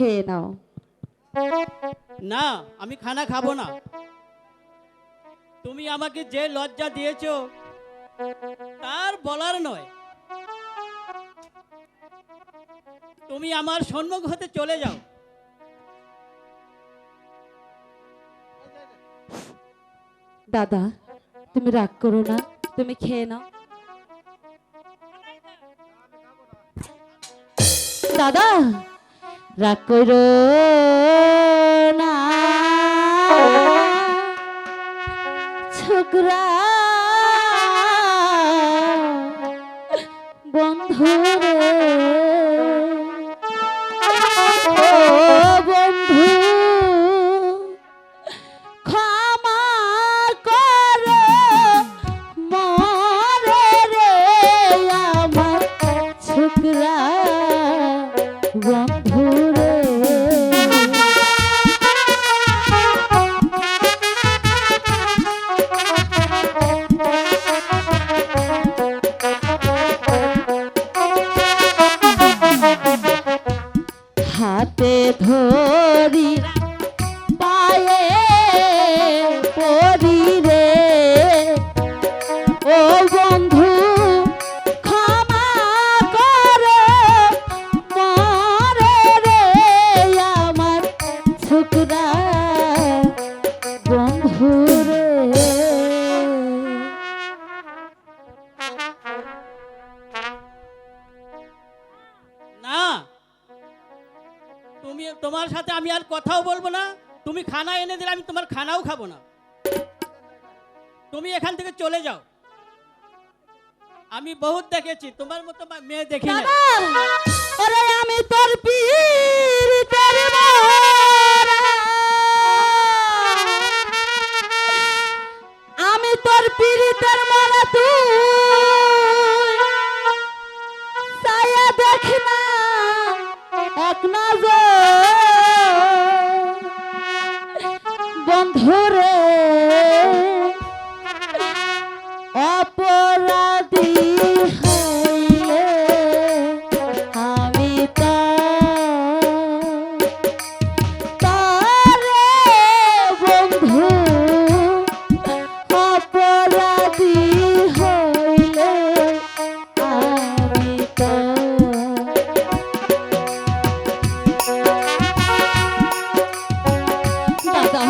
খেয়ে নাও। না, আমি খানা খাবো না। তুমি আমাকে যে লজ্জা দিয়েছো তার বলার নয়। তুমি আমার সম্মুখ হতে চলে যাও। দাদা, তুমি রাগ করো না, তুমি খেয়ে নাও। দাদা, রাগ করো না, ছোকরা বন্ধু রে, ও বন্ধু ক্ষমা করো মরে রে আমার ছোকরা বন্ধু রে। হাতে ধরি পায়ে পড়ি রে, ও বন্ধু ক্ষমা করো মরে রে আমার ছোকরা বন্ধু রে। না, তুমি তোমার সাথে আমি আর কথাও বলবো না। তুমি খানা এনে দিলে আমি তোমার খানাও খাবো না। তুমি এখান থেকে চলে যাও। আমি বহুত দেখেছি, তোমার মতো মেয়ে দেখি না। দাদা, ওরে আমি তোর পীড়িতের মরা, আমি তোর পীড়িতের মরা, তুই ছায়া দেখ না এক নজর বন্ধুরে, অপরাধী হইলে আমি তারে বন্ধু, অপরাধী হইলে আমি দাদা,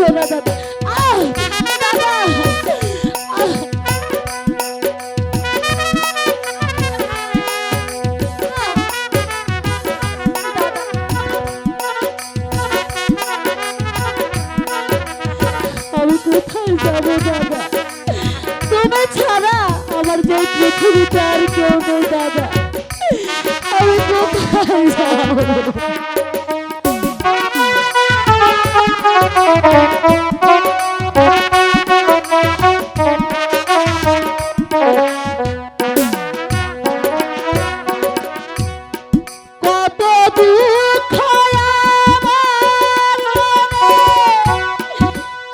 দিও না দাদা। দাদা আমি কোথায় যাবো দাদা? তুমি ছাড়া আমার যে পৃথিবীতে আর কেউ নেই দাদা। আমি কোথায় যাবো? কত দুঃখ আমার মনে,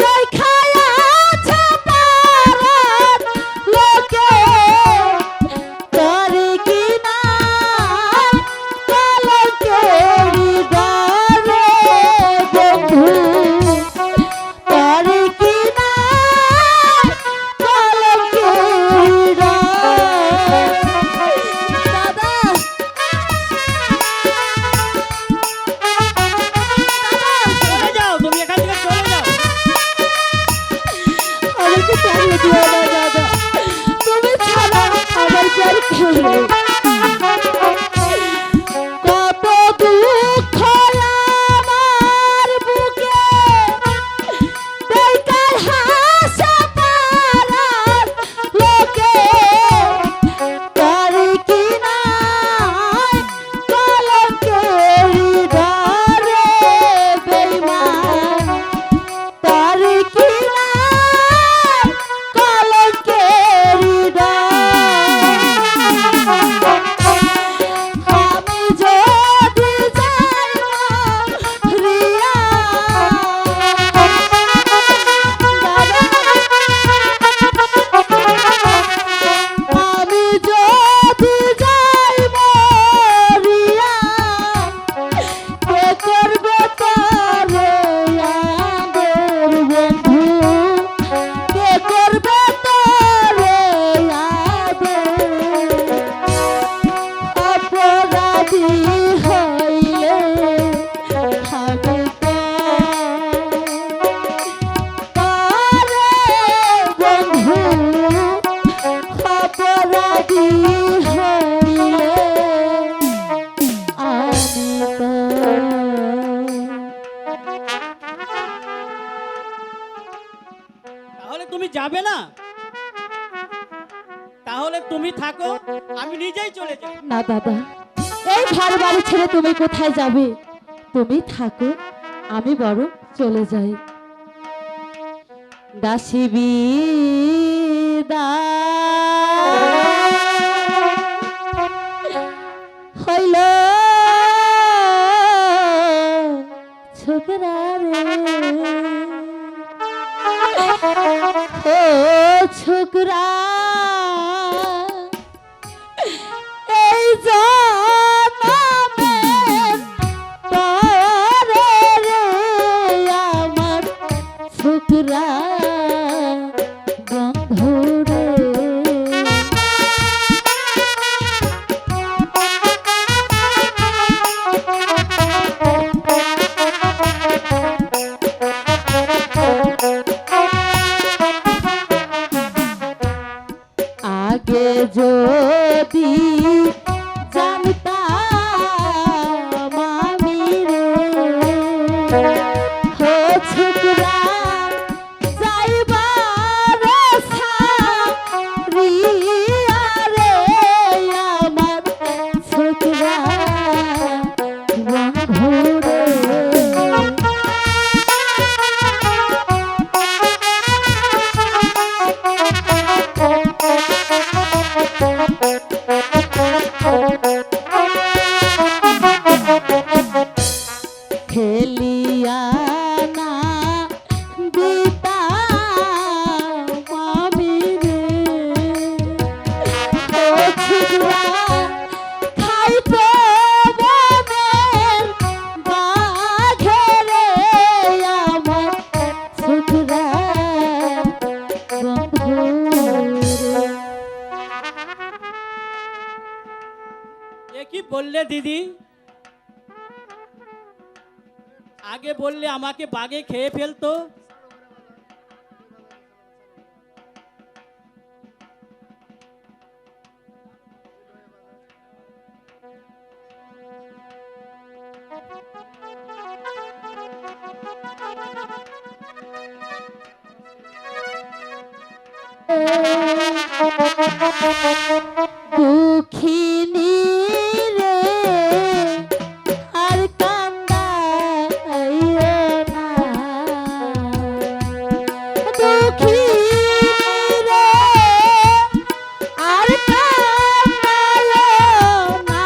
দেখায়া ছাপার লোকে, করে কি না কলঙ্কের বারে বন্ধু, করে কি না কলঙ্কের দাদা। চলে যাও, তুমি এখান থেকে চলে যাও। আমাকে তাড়িয়ে দিও না দাদা, তুমি ছাড়া আমার যার কেউ নেই। কত দুঃখ আমার বুকে, বেকার হাসা পাড়ার লোকে, করে কি না কলঙ্কের ডরে বেঈমান, করে কি না কলঙ্কের আমি যদি যাই রিয়া আমি যদি যাই মরিয়া, কে করবে তরে আদর বন্ধু, কে করবে তরে আদর, অপরাধী হইলে আমি তারে বন্ধু, অপরাধী হইলে আমি তাহলে তুমি যাবে না? তাহলে তুমি থাকো, আমি নিজেই চলে যাই। না দাদা, এই ঘর বাড়ি ছেড়ে তুমি কোথায় যাবে? তুমি থাকো, আমি বড় চলে যাই। দাসী হইল ছোকরা রে, ও ছোকরা এই জনমের তরে রে আমার ছোকরা বন্ধু রে। আগে যদি জানতাম আমি রে, হো ছোকরা যাইবার সারিয়া রে আমার ছোকরা বন্ধু রে। খেলিয়া না দিতাম আমি রে, ও ছোকরা খাইতো বনের বাঘে রে আমার ছোকরা বন্ধু রে। এ কি বললে দিদি? আগে বললে আমাকে বাঘে খেয়ে ফেলতো, দুঃখিনী রে আর কান্দাইও না, দুঃখিনী রে আর কান্দাইও না,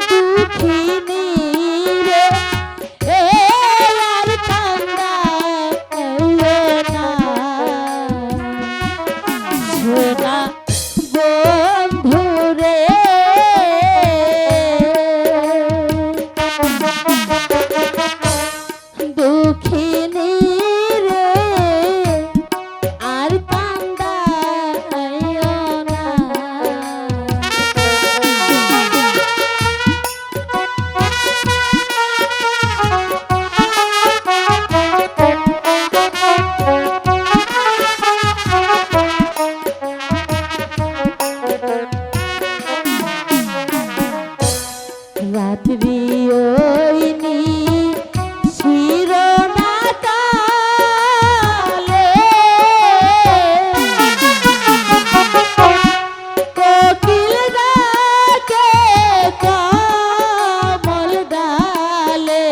দুঃখিনী রে আর কান্দাইও না, সোনা বন্ধুরে দুঃখিনী রে আর কান্দাইও না। রাত্রি ওইনি শিরোনাকালে কোকিল ডাকে কমল ডালে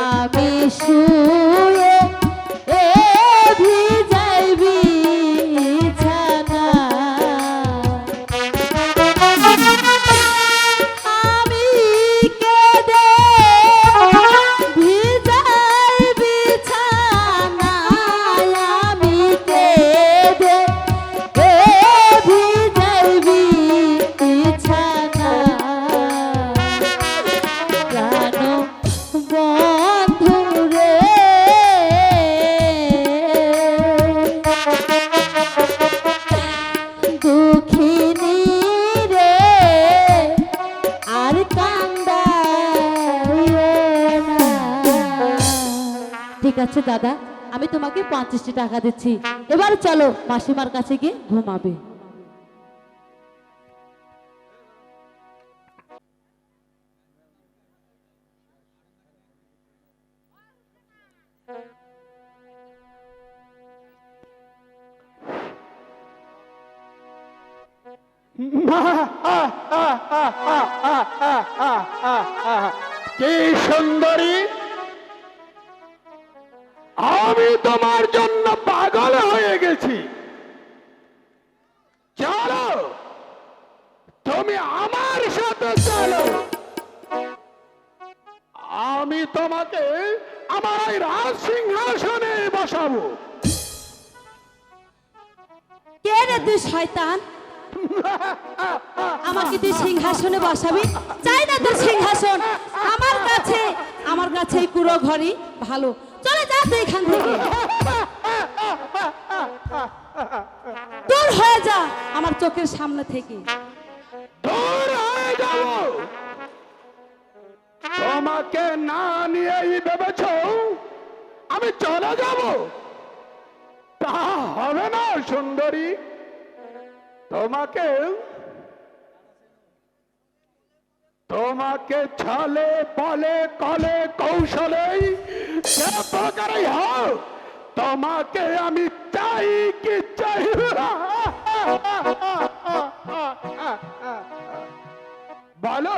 আমি শুয়ে ভিজাই বিছানা, আমি কেঁদে ভিজাই বিছানা, আমি কেঁদে ভিজাই বিছানা, প্রাণ বন্ধুরে দুঃখিনী রে আর কান্দাইও না। ঠিক আছে দাদা, আমি তোমাকে 50টি টাকা দিচ্ছি, এবার চলো মাসিমার কাছে গিয়ে ঘুমাবে। কি সুন্দরী, আমি তোমার জন্য পাগল হয়ে গেছি। চলো, তুমি আমার সাথে চলো, আমি তোমাকে আমার এই রাজ সিংহাসনে বসাবো। কে রে তুই শয়তান, আমাকে তুই সিংহাসনে বসাবি? চাই না তোর সিংহাসন, আমার কাছে এই পুরো ঘরই ভালো, চলে যা তুই এখান থেকে, দূর হয়ে যা আমার চোখের সামনে থেকে। দূর হয়ে যাবো? তোমাকে না নিয়েই ভেবেছ আমি চলে যাব? তা হবে না সুন্দরী, তোমাকে ছলে বলে কলে কৌশলে যে প্রকারই হোক তোমাকে আমি চাই কি চাই। বলো,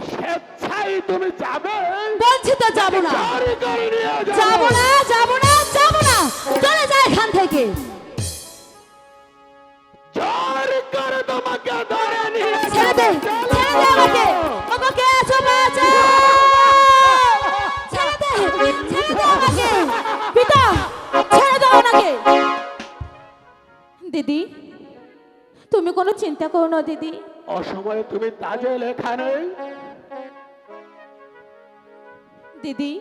স্বেচ্ছায় তুমি যাবে? বলছি তো যাবো না, গাড়ি করে নিয়ে যাবো না, যাবো না, যাবো না, চলে যা এখান থেকে। জোর করে তোমাকে ধরে নিয়ে ছেড়ে দে, ছেড়ে দে আমাকে, ওগো কে আছো বাঁচাও, ছেড়ে দে, ছেড়ে দে আমাকে, পিতা ছেড়ে দাও ওনাকে। দিদি তুমি কোনো চিন্তা করো না দিদি, অসময়ে তুমি তাজে লেখা নেই। দিদি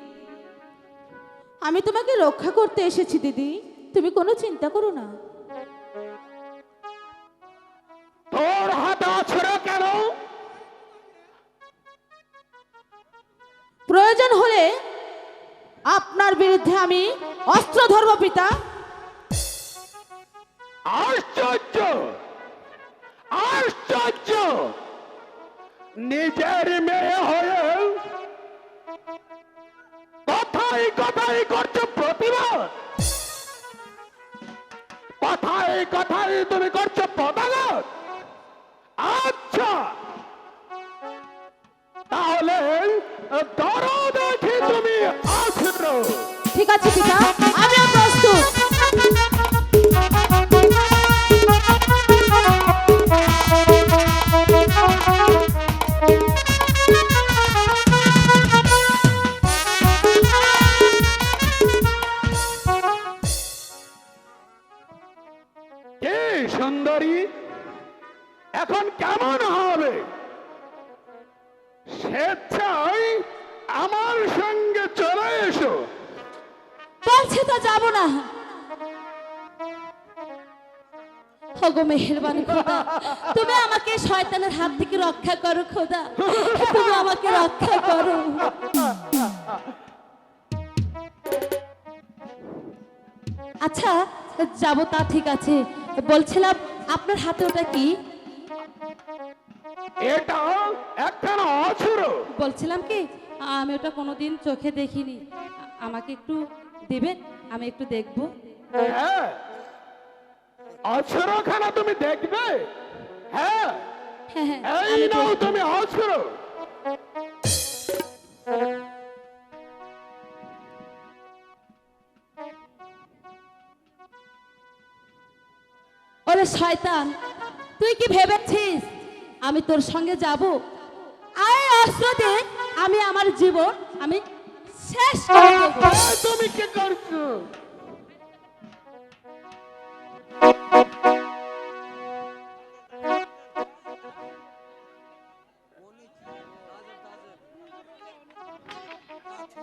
আমি তোমাকে রক্ষা করতে এসেছি দিদি, তুমি কোনো চিন্তা করো না। তোর হাত আছড়ে কেন? প্রয়োজন হলে আপনার বিরুদ্ধে আমি অস্ত্র ধরব পিতা। আশ্চর্য, আশ্চর্য, নিজের মেয়ে হয়ে কথাই কথাই করছে প্রতিবাদ। সেই কথাই তুমি করছো পদাঘাত। আচ্ছা, তাহলে ধরো দেখি তুমি অস্ত্র। ঠিক আছে পিতা, আমিও প্রস্তুত। কে সুন্দরী, এখন কেমন হবে? স্বেচ্ছায় আমার সঙ্গে চলে এসো। বলছি তো যাব না। ওগো মেহেরবানি খোদা, তুমি আমাকে শয়তানের হাত থেকে রক্ষা করো খোদা, তুমি আমাকে রক্ষা করো। আচ্ছা যাব, তা ঠিক আছে। বলছিলাম আপনার হাতে ওটা কি? এটা একখানা অস্ত্র। বলছিলাম কি, আমি ওটা কোনোদিন চোখে দেখিনি, আমাকে একটু দেবেন, আমি একটু দেখবো। হ্যাঁ, অস্ত্রখানা তুমি দেখবে? হ্যাঁ, হ্যাঁ হ্যাঁ, এই আমি নাও দেখবো। তুমি অস্ত্র। ওরে শয়তান, তুই কি ভেবেছিস আমি তোর সঙ্গে যাব? আয় অস্ত্র দে, আমি আমার জীবন আমি শেষ করে দেবো। তুমি কি করছো?